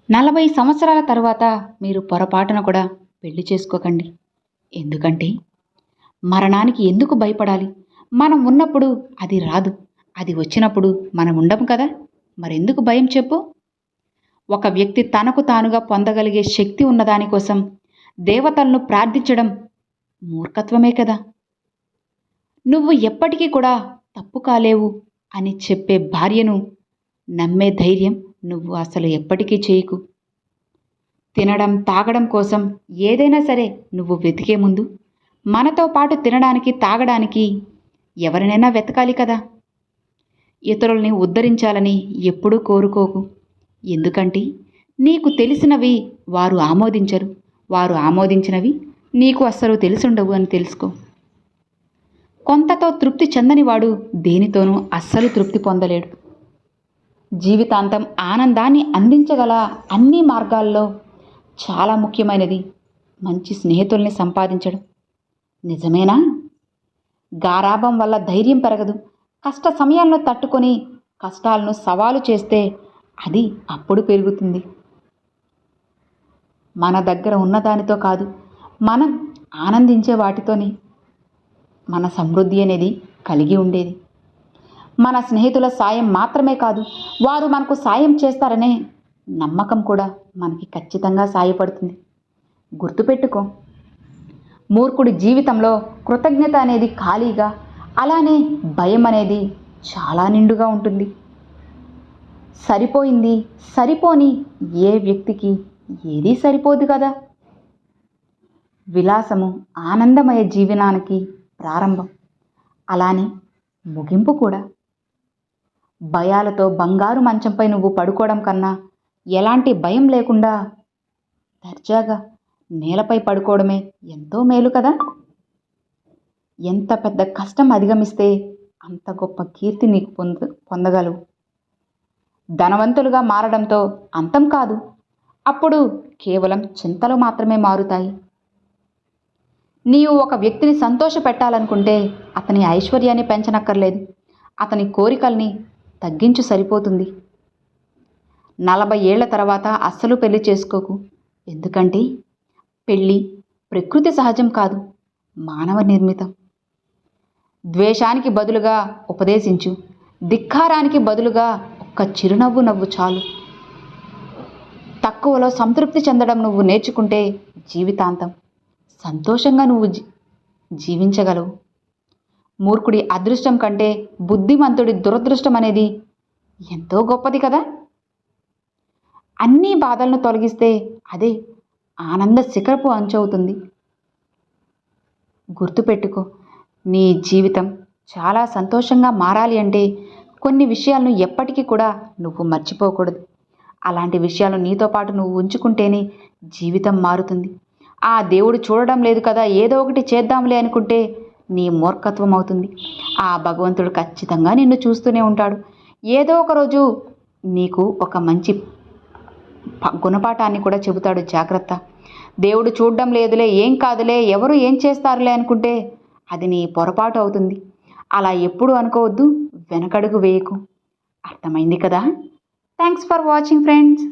40 సంవత్సరాల తర్వాత మీరు పొరపాటున కూడా పెళ్లి చేసుకోకండి. ఎందుకంటే మరణానికి ఎందుకు భయపడాలి? మనం ఉన్నప్పుడు అది రాదు. అది వచ్చినప్పుడు మనం ఉండం కదా! మరెందుకు భయం చెప్పు? ఒక వ్యక్తి తనకు తానుగా పొందగలిగే శక్తి ఉన్నదాని కోసం దేవతలను ప్రార్థించడం మూర్ఖత్వమే కదా! నువ్వు ఎప్పటికీ కూడా తప్పు కాలేవు అని చెప్పే భార్యను నమ్మే ధైర్యం నువ్వు అసలు ఎప్పటికీ చేయకు. తినడం తాగడం కోసం ఏదైనా సరే నువ్వు వెతికే ముందు మనతో పాటు తినడానికి తాగడానికి ఎవరినైనా వెతకాలి కదా. ఇతరుల్ని ఉద్ధరించాలని ఎప్పుడూ కోరుకోకు. ఎందుకంటే నీకు తెలిసినవి వారు ఆమోదించరు, వారు ఆమోదించినవి నీకు అస్సలు తెలిసుండవు అని తెలుసుకో. కొంతతో తృప్తి చెందనివాడు దేనితోనూ అస్సలు తృప్తి పొందలేడు. జీవితాంతం ఆనందాన్ని అందించగల అన్ని మార్గాల్లో చాలా ముఖ్యమైనది మంచి స్నేహితుల్ని సంపాదించడం. నిజమేనా? గారాబం వల్ల ధైర్యం పెరగదు. కష్ట సమయాలను తట్టుకొని కష్టాలను సవాలు చేస్తే అది అప్పుడు పెరుగుతుంది. మన దగ్గర ఉన్నదానితో కాదు, మనం ఆనందించే వాటితోనే మన సమృద్ధి అనేది కలిగి ఉండేది. మన స్నేహితుల సాయం మాత్రమే కాదు, వారు మనకు సాయం చేస్తారనే నమ్మకం కూడా మనకి ఖచ్చితంగా సాయపడుతుంది. గుర్తుపెట్టుకో, మూర్ఖుడి జీవితంలో కృతజ్ఞత అనేది ఖాళీగా, అలానే భయం అనేది చాలా నిండుగా ఉంటుంది. సరిపోయింది సరిపోని ఏ వ్యక్తికి ఏదీ సరిపోదు కదా. విలాసము ఆనందమయ జీవనానికి ప్రారంభం, అలానే ముగింపు కూడా. భయాలతో బంగారు మంచంపై నువ్వు పడుకోవడం కన్నా ఎలాంటి భయం లేకుండా దర్జాగా నేలపై పడుకోవడమే ఎంతో మేలు కదా. ఎంత పెద్ద కష్టం అధిగమిస్తే అంత గొప్ప కీర్తి నీకు పొందగలవు. ధనవంతులుగా మారడంతో అంతం కాదు, అప్పుడు కేవలం చింతలు మాత్రమే మారుతాయి. నీవు ఒక వ్యక్తిని సంతోష పెట్టాలనుకుంటే అతని ఐశ్వర్యాన్ని పెంచనక్కర్లేదు, అతని కోరికల్ని తగ్గించు సరిపోతుంది. 40 ఏళ్ల తర్వాత అస్సలు పెళ్లి చేసుకోకు. ఎందుకంటే పెళ్ళి ప్రకృతి సహజం కాదు, మానవ నిర్మితం. ద్వేషానికి బదులుగా ఉపదేశించు, ధిక్కారానికి బదులుగా ఒక్క చిరునవ్వు నవ్వు చాలు. తక్కువలో సంతృప్తి చెందడం నువ్వు నేర్చుకుంటే జీవితాంతం సంతోషంగా నువ్వు జీవించగలవు. మూర్ఖుడి అదృష్టం కంటే బుద్ధిమంతుడి దురదృష్టం అనేది ఎంతో గొప్పది కదా. అన్ని బాధలను తొలగిస్తే అదే ఆనంద శిఖరపు అంచవుతుంది. గుర్తుపెట్టుకో, నీ జీవితం చాలా సంతోషంగా మారాలి అంటే కొన్ని విషయాలను ఎప్పటికీ కూడా నువ్వు మర్చిపోకూడదు. అలాంటి విషయాలు నీతో పాటు నువ్వు ఉంచుకుంటేనే జీవితం మారుతుంది. ఆ దేవుడు చూడడం లేదు కదా, ఏదో ఒకటి చేద్దాంలే అనుకుంటే నీ మూర్ఖత్వం అవుతుంది. ఆ భగవంతుడు ఖచ్చితంగా నిన్ను చూస్తూనే ఉంటాడు. ఏదో ఒక రోజు నీకు ఒక మంచి గుణపాఠాన్ని కూడా చెబుతాడు. జాగ్రత్త. దేవుడు చూడడం లేదులే, ఏం కాదులే, ఎవరు ఏం చేస్తారులే అనుకుంటే అది నీ పొరపాటు అవుతుంది. అలా ఎప్పుడు అనుకోవద్దు, వెనకడుగు వేయకు. అర్థమైంది కదా. Thanks for watching friends.